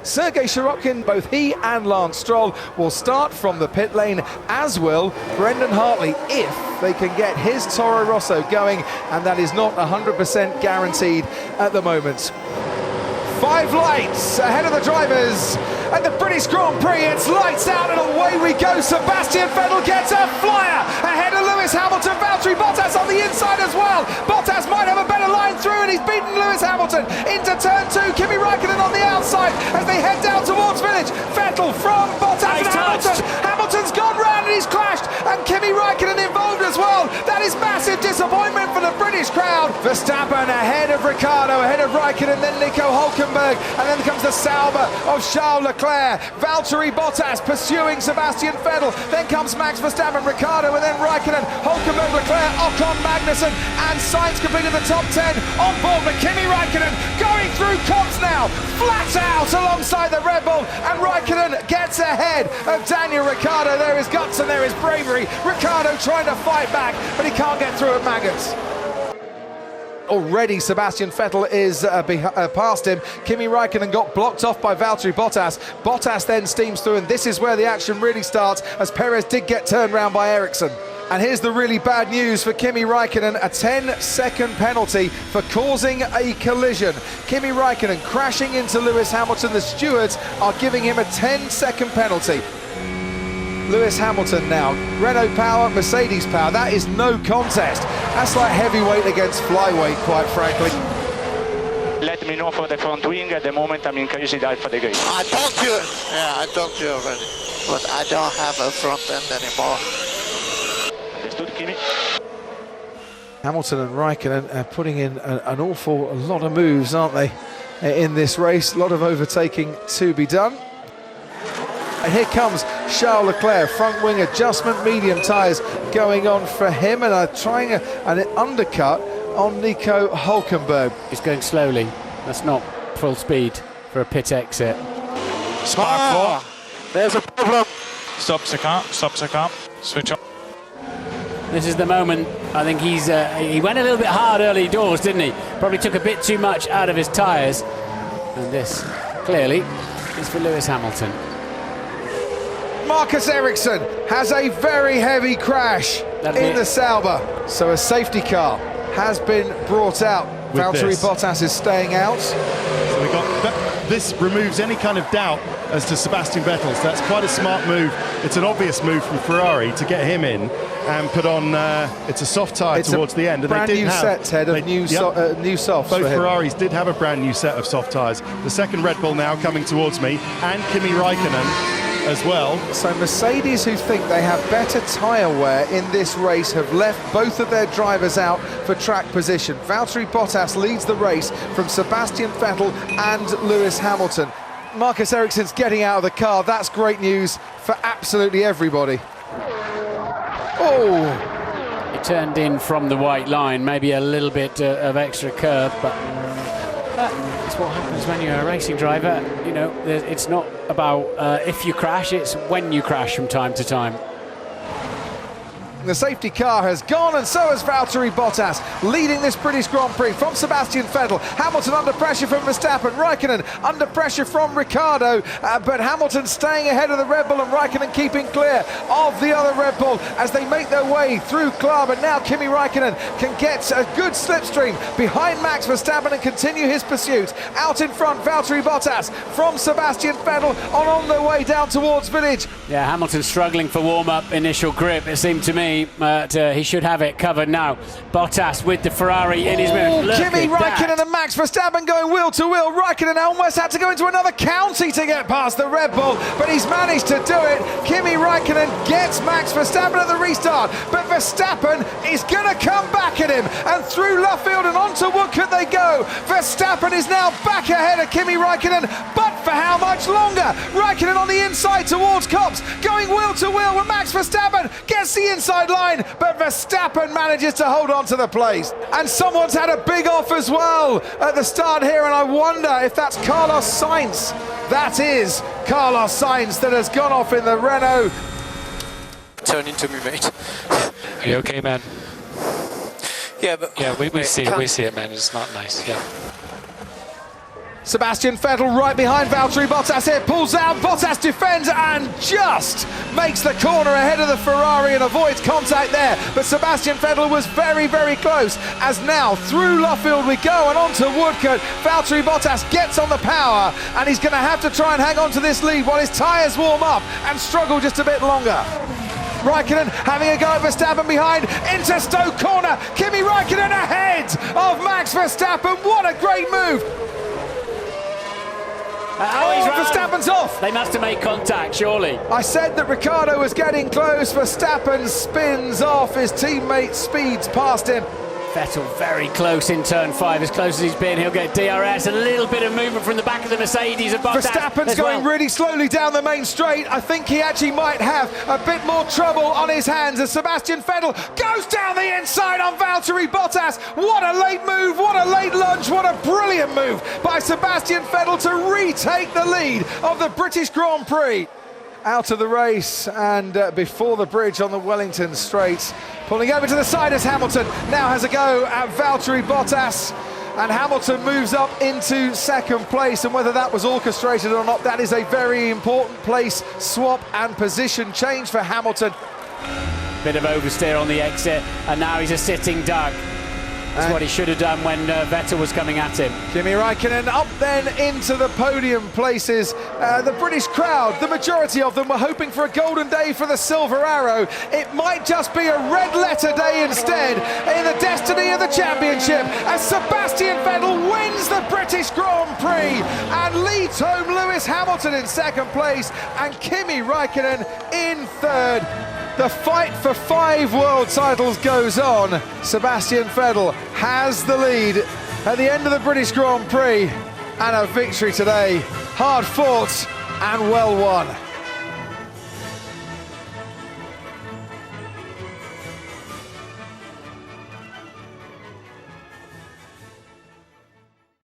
Sergei Sorokin, both he and Lance Stroll, will start from the pit lane, as will Brendan Hartley, if they can get his Toro Rosso going, and that is not 100% guaranteed at the moment. 5 lights ahead of the drivers at the British Grand Prix. It's lights out and away we go. Sebastian Vettel gets a flyer ahead of Lewis Hamilton. Valtteri Bottas on the inside as well. Bottas might have a better line through, and he's beaten Lewis Hamilton into turn 2. Kimi Raikkonen on the outside as they head down towards Village. Vettel from Bottas and Hamilton. Hamilton's gone round and he's clashed, and Kimi Raikkonen involved as well. That is massive disappointment for the British crowd. Verstappen ahead of Ricciardo, ahead of Raikkonen, then Nico Hülkenberg, and then comes the Sauber of Charles Leclerc. Valtteri Bottas pursuing Sebastian Vettel, then comes Max Verstappen, Ricciardo, and then Raikkonen, Hülkenberg, Leclerc, Ocon, Magnussen, and Sainz completed the top 10 on board. But Kimi Raikkonen going through Cops now, flat out alongside the Red Bull, and Raikkonen gets ahead of Daniel Ricciardo. There is guts and there is bravery. Ricciardo trying to fight back, but he can't get through at Maggotts. Already Sebastian Vettel is past him. Kimi Raikkonen got blocked off by Valtteri Bottas. Bottas then steams through, and this is where the action really starts, as Perez did get turned round by Ericsson. And here's the really bad news for Kimi Raikkonen, a 10-second penalty for causing a collision. Kimi Raikkonen crashing into Lewis Hamilton. The stewards are giving him a 10-second penalty. Lewis Hamilton now, Renault power, Mercedes power, that is no contest. That's like heavyweight against flyweight, quite frankly. Let me know for the front wing. At the moment I'm in crazy dive for the grid. I talked to you, I talked to you already, but I don't have a front end anymore. Understood, Kimi? Hamilton and Raikkonen are putting in an awful lot of moves, aren't they, in this race? A lot of overtaking to be done. And here comes Charles Leclerc, front wing adjustment, medium tyres going on for him, and trying an undercut on Nico Hülkenberg. He's going slowly. That's not full speed for a pit exit. Spark 4. There's a problem. Stop the car, switch on. This is the moment. I think he went a little bit hard early doors, didn't he? Probably took a bit too much out of his tyres. And this, clearly, is for Lewis Hamilton. Marcus Ericsson has a very heavy crash in the Sauber. So a safety car has been brought out. Valtteri Bottas is staying out. So we got this removes any kind of doubt as to Sebastian Vettel. So that's quite a smart move. It's an obvious move from Ferrari to get him in and put on. It's a soft tyre towards the end. And brand new set, Ted, of new softs. Both Ferraris did have a brand new set of soft tyres. The second Red Bull now coming towards me, and Kimi Raikkonen as well. So Mercedes, who think they have better tyre wear in this race, have left both of their drivers out for track position. Valtteri Bottas leads the race from Sebastian Vettel and Lewis Hamilton. Marcus Ericsson's getting out of the car. That's great news for absolutely everybody. Oh! He turned in from the white line, maybe a little bit of extra curve, but that's what happens when you're a racing driver. You know, it's not about if you crash, it's when you crash from time to time. The safety car has gone, and so has Valtteri Bottas, leading this British Grand Prix from Sebastian Vettel. Hamilton under pressure from Verstappen, Raikkonen under pressure from Ricciardo, but Hamilton staying ahead of the Red Bull and Raikkonen keeping clear of the other Red Bull as they make their way through Club. And now Kimi Raikkonen can get a good slipstream behind Max Verstappen and continue his pursuit. Out in front, Valtteri Bottas from Sebastian Vettel on their way down towards Village. Yeah, Hamilton struggling for warm-up initial grip, it seemed to me. He should have it covered now. Bottas with the Ferrari in his mirror. Kimi Raikkonen and Max Verstappen going wheel to wheel. Raikkonen almost had to go into another county to get past the Red Bull, but he's managed to do it. Kimi Raikkonen gets Max Verstappen at the restart, but Verstappen is going to come back at him, and through Luffield and onto Woodcote they go. Verstappen is now back ahead of Kimi Raikkonen, but for how much longer? Raikkonen on the inside towards Copse, going wheel to wheel with Max Verstappen, gets the inside line, but Verstappen manages to hold on to the place. And someone's had a big off as well at the start here, and I wonder if that's Carlos Sainz. That is Carlos Sainz that has gone off in the Renault. Turn into me, mate. Are you okay, man? Yeah, but yeah, we see it, man. It's not nice. Yeah. Sebastian Vettel right behind Valtteri Bottas here, pulls out, Bottas defends and just makes the corner ahead of the Ferrari and avoids contact there. But Sebastian Vettel was very, very close, as now through Luffield we go and onto Woodcote. Valtteri Bottas gets on the power and he's going to have to try and hang on to this lead while his tyres warm up and struggle just a bit longer. Raikkonen having a go at Verstappen behind, into Stoke corner, Kimi Raikkonen ahead of Max Verstappen, what a great move! Verstappen's off! They must have made contact, surely. I said that Ricciardo was getting close, Verstappen spins off, his teammate speeds past him. Vettel very close in turn 5, as close as he's been. He'll get DRS, a little bit of movement from the back of the Mercedes. And Verstappen's going really slowly down the main straight. I think he actually might have a bit more trouble on his hands as Sebastian Vettel goes down the inside on Valtteri Bottas. What a late move, what a late lunge, what a brilliant move by Sebastian Vettel to retake the lead of the British Grand Prix. Out of the race and before the bridge on the Wellington Straight. Pulling over to the side as Hamilton now has a go at Valtteri Bottas. And Hamilton moves up into second place, and whether that was orchestrated or not, that is a very important place swap and position change for Hamilton. Bit of oversteer on the exit, and now he's a sitting duck. That's what he should have done when Vettel was coming at him. Kimi Raikkonen up then into the podium places. The British crowd, the majority of them were hoping for a golden day for the Silver Arrow. It might just be a red letter day instead in the destiny of the championship, as Sebastian Vettel wins the British Grand Prix and leads home Lewis Hamilton in second place and Kimi Raikkonen in third. The fight for 5 world titles goes on. Sebastian Vettel has the lead at the end of the British Grand Prix, and a victory today, hard fought and well won.